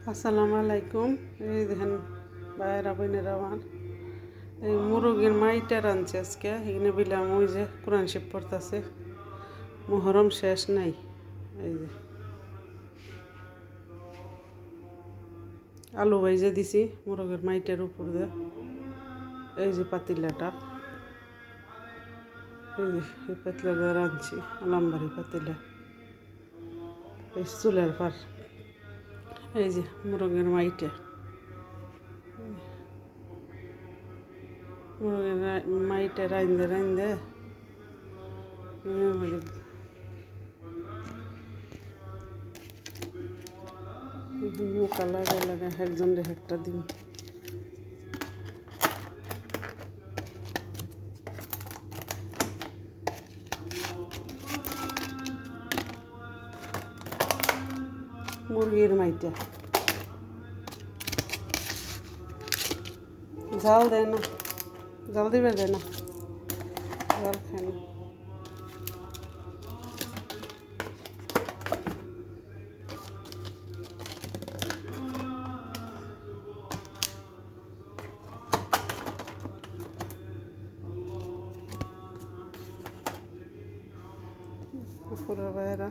আসসালামু আলাইকুম। এই দেখেন ভাইয়েরা বোনেরা আমার এই মুরগির মাইটা রাঁধছে আজকে। এখানে বিলাম ওই যে কোরআন শিব পড়তেছে, মুহরম শেষ নাই। এই যে আলু ভাইজে দিছি মুরগির মাইটার উপর দিয়ে। এই যে পাতিলাটা, এই যে এই পাতিলাটা রাঁধছি, আলামবাড়ি পাতিলা, এই চুলের পার। এই যে মুরগির মাইটা, মুরগির মাইটা রাঁধতে রাঁধতে মুখা লাগাই লাগাই একজন একটা দিন। মুরগির মাইটা জাল দেয় না, জাল দিবে দেয় না, জাল খায় না। পুরো বাইরা